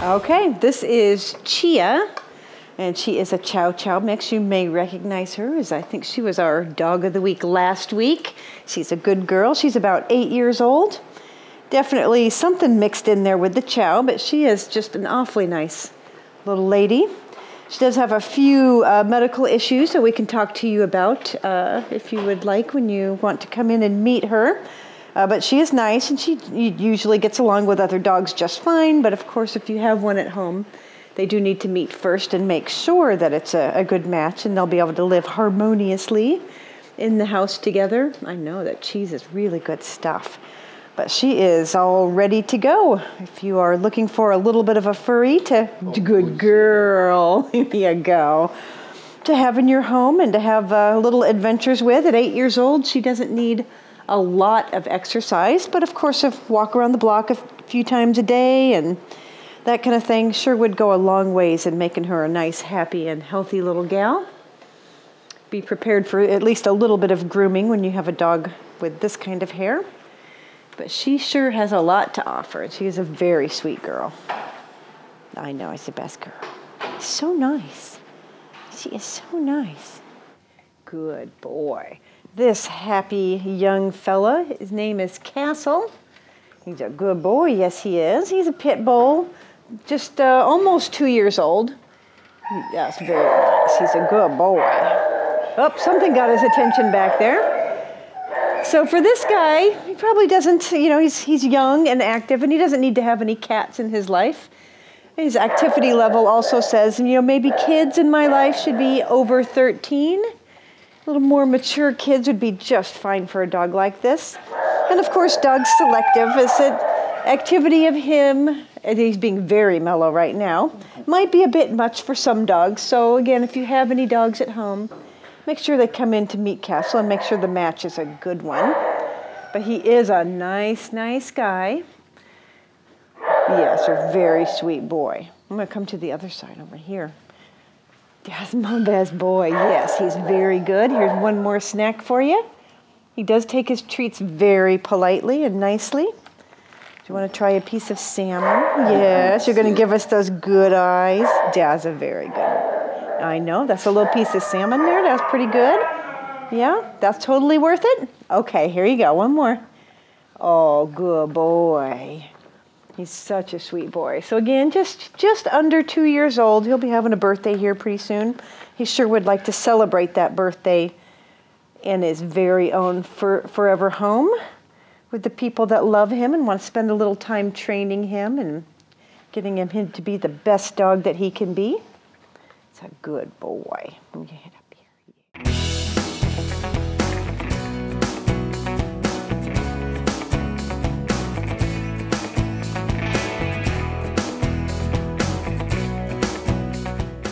Okay, this is Chia, and she is a Chow Chow mix. You may recognize her as I think she was our dog of the week last week. She's a good girl. She's about 8 years old. Definitely something mixed in there with the Chow, but she is just an awfully nice little lady. She does have a few medical issues that we can talk to you about if you would like when you want to come in and meet her. But she is nice, and she usually gets along with other dogs just fine. But of course, if you have one at home, they do need to meet first and make sure that it's a good match, and they'll be able to live harmoniously in the house together. I know that cheese is really good stuff. But she is all ready to go. If you are looking for a little bit of a furry good girl, here you go, to have in your home and to have little adventures with. At 8 years old, she doesn't need a lot of exercise, but of course, if walk around the block a few times a day and that kind of thing sure would go a long ways in making her a nice, happy, and healthy little gal. Be prepared for at least a little bit of grooming when you have a dog with this kind of hair. But she sure has a lot to offer, and she is a very sweet girl. I know, she's the best girl. So nice. She is so nice. Good boy. This happy young fella, his name is Castle. He's a good boy, yes he is. He's a pit bull, just almost 2 years old. That's very nice, he's a good boy. Oh, something got his attention back there. So for this guy, he probably doesn't, he's young and active, and he doesn't need to have any cats in his life. His activity level also says, maybe kids in my life should be over 13. A little more mature kids would be just fine for a dog like this. And of course, dog's selective. Is that activity of him, and he's being very mellow right now, might be a bit much for some dogs. So again, if you have any dogs at home, make sure they come in to meet Castle and make sure the match is a good one. But he is a nice, nice guy. Yes, a very sweet boy. I'm going to come to the other side over here. That's my best boy. Yes, he's very good. Here's one more snack for you. He does take his treats very politely and nicely. Do you want to try a piece of salmon? Yes, you're going to give us those good eyes. That's a very good. I know, that's a little piece of salmon there. That's pretty good. Yeah, that's totally worth it. Okay, here you go. One more. Oh, good boy. He's such a sweet boy. So again, just under 2 years old. He'll be having a birthday here pretty soon. He sure would like to celebrate that birthday in his very own forever home with the people that love him and want to spend a little time training him and getting him to be the best dog that he can be. It's a good boy. Let me head up here.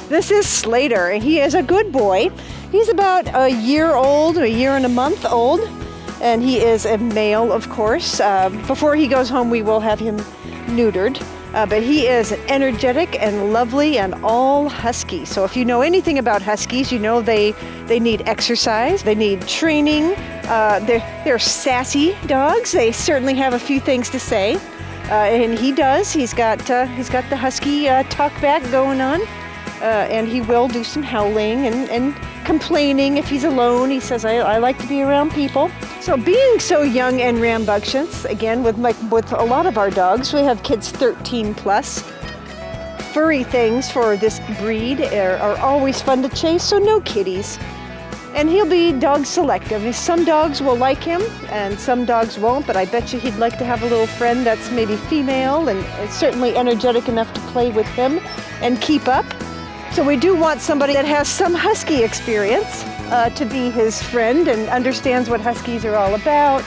This is Slater, and he is a good boy. He's about a year old, a year and a month old, and he is a male, of course. Before he goes home, we will have him neutered, but he is energetic and lovely and all husky. So if you know anything about huskies, you know they need exercise, they need training. They're sassy dogs. They certainly have a few things to say, and he does. He's got the husky talk back going on. And he will do some howling and complaining if he's alone. He says, I like to be around people. So being so young and rambunctious, again, with a lot of our dogs, we have kids 13 plus. Furry things for this breed are always fun to chase, so no kitties. And he'll be dog selective. Some dogs will like him and some dogs won't, but I bet you he'd like to have a little friend that's maybe female and certainly energetic enough to play with him and keep up. So we do want somebody that has some husky experience to be his friend and understands what huskies are all about.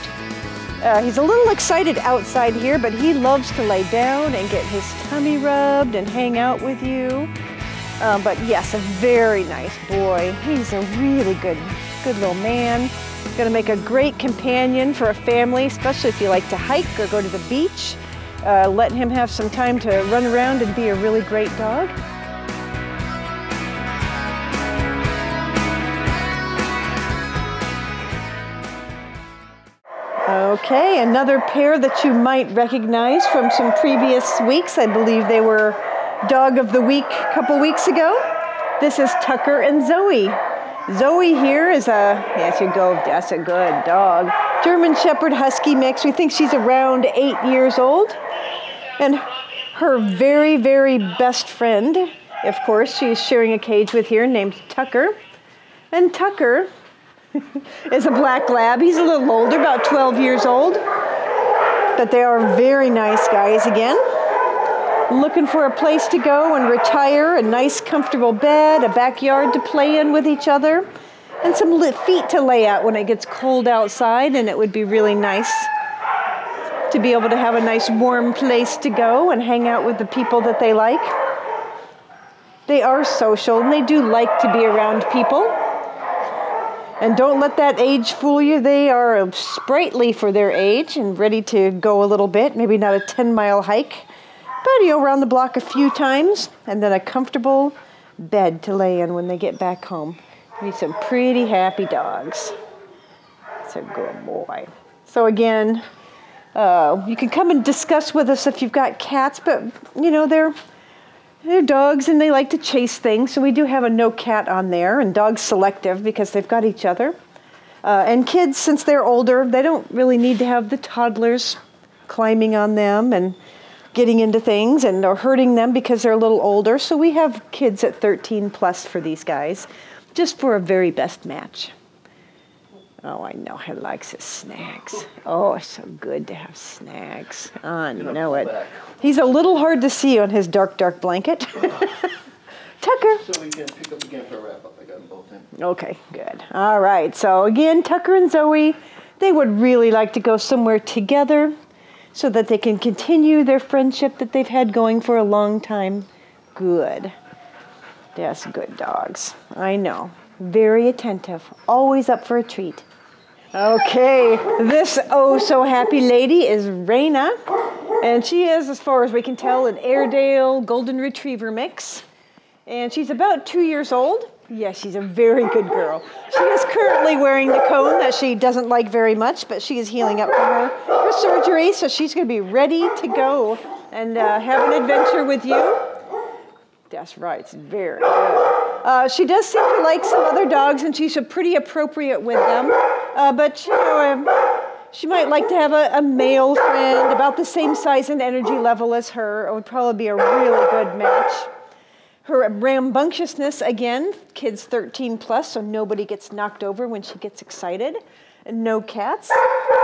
He's a little excited outside here, but he loves to lay down and get his tummy rubbed and hang out with you. But yes, a very nice boy. He's a really good little man. Gonna make a great companion for a family, especially if you like to hike or go to the beach. Letting him have some time to run around and be a really great dog. Okay, another pair that you might recognize from some previous weeks. I believe they were Dog of the Week a couple weeks ago. This is Tucker and Zoe. Zoe here is yes you go, that's a good dog. German Shepherd Husky mix. We think she's around 8 years old. And her very, very best friend, of course, she's sharing a cage with here, named Tucker. And Tucker is a black lab. He's a little older, about 12 years old. But they are very nice guys again. Looking for a place to go and retire, a nice comfortable bed, a backyard to play in with each other, and some feet to lay out when it gets cold outside, and it would be really nice to be able to have a nice warm place to go and hang out with the people that they like. They are social, and they do like to be around people. And don't let that age fool you. They are sprightly for their age and ready to go a little bit, maybe not a 10-mile hike, but around the block a few times, and then a comfortable bed to lay in when they get back home. Be some pretty happy dogs. It's a good boy. So again, you can come and discuss with us if you've got cats, but you know, they're dogs and they like to chase things, so we do have a no cat on there, and dogs selective because they've got each other. And kids, since they're older, they don't really need to have the toddlers climbing on them and getting into things and or hurting them because they're a little older. So we have kids at 13 plus for these guys, just for a very best match. Oh, I know, he likes his snacks. Oh, it's so good to have snacks. I know it. He's a little hard to see on his dark, dark blanket. Tucker. So we can pick up again for a wrap up. I got them both in. Okay, good. All right, so again, Tucker and Zoe, they would really like to go somewhere together so that they can continue their friendship that they've had going for a long time. Good. Yes, good dogs. I know. Very attentive. Always up for a treat. Okay, this oh so happy lady is Raina, and she is, as far as we can tell, an Airedale Golden Retriever mix. And she's about 2 years old. Yes, she's a very good girl. She is currently wearing the cone that she doesn't like very much, but she is healing up from her surgery, so she's going to be ready to go and have an adventure with you. That's right, it's very good. She does seem to like some other dogs, and she's pretty appropriate with them. But, you know, she might like to have a male friend about the same size and energy level as her. It would probably be a really good match. Her rambunctiousness, again, kids 13 plus, so nobody gets knocked over when she gets excited. And no cats.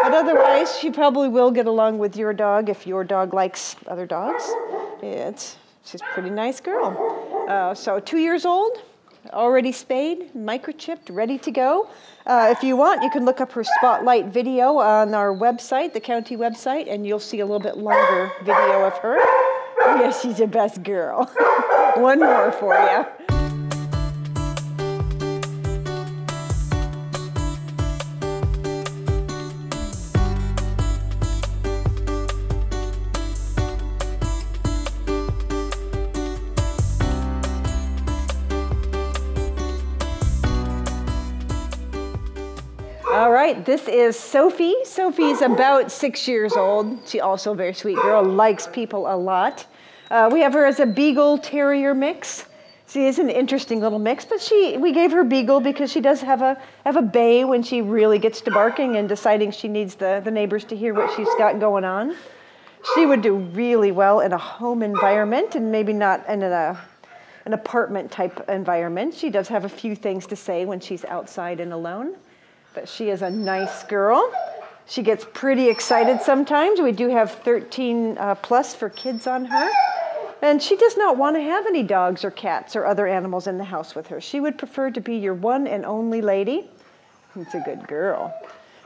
But otherwise, she probably will get along with your dog if your dog likes other dogs. She's a pretty nice girl. So 2 years old, already spayed, microchipped, ready to go. If you want, you can look up her spotlight video on our website, the county website, and you'll see a little bit longer video of her. Yes, she's your best girl. One more for you. All right, this is Sophie. Sophie's about 6 years old. She's also a very sweet girl, likes people a lot. We have her as a Beagle Terrier mix. She is an interesting little mix, but we gave her Beagle because she does have a bay when she really gets to barking and deciding she needs the neighbors to hear what she's got going on. She would do really well in a home environment and maybe not in an apartment type environment. She does have a few things to say when she's outside and alone, but she is a nice girl. She gets pretty excited sometimes. We do have 13 plus for kids on her. And she does not want to have any dogs or cats or other animals in the house with her. She would prefer to be your one and only lady. It's a good girl.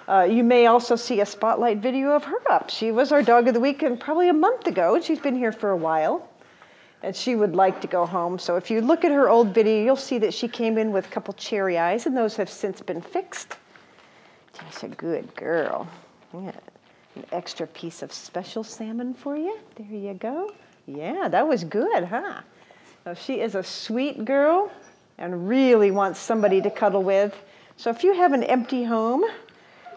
You may also see a spotlight video of her up. She was our dog of the week probably a month ago, and she's been here for a while. And she would like to go home. So if you look at her old video, you'll see that she came in with a couple cherry eyes, and those have since been fixed. She's a good girl. Yeah. An extra piece of special salmon for you. There you go. Yeah, that was good, huh? So she is a sweet girl and really wants somebody to cuddle with. So if you have an empty home,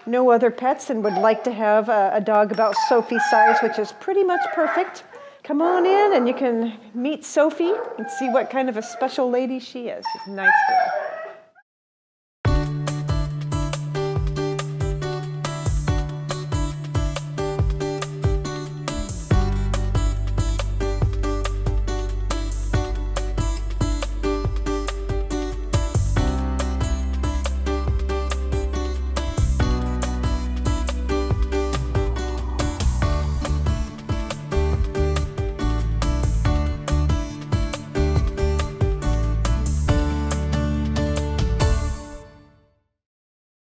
no other pets and would like to have a dog about Sophie's size, which is pretty much perfect, come on in and you can meet Sophie and see what kind of a special lady she is. She's a nice girl.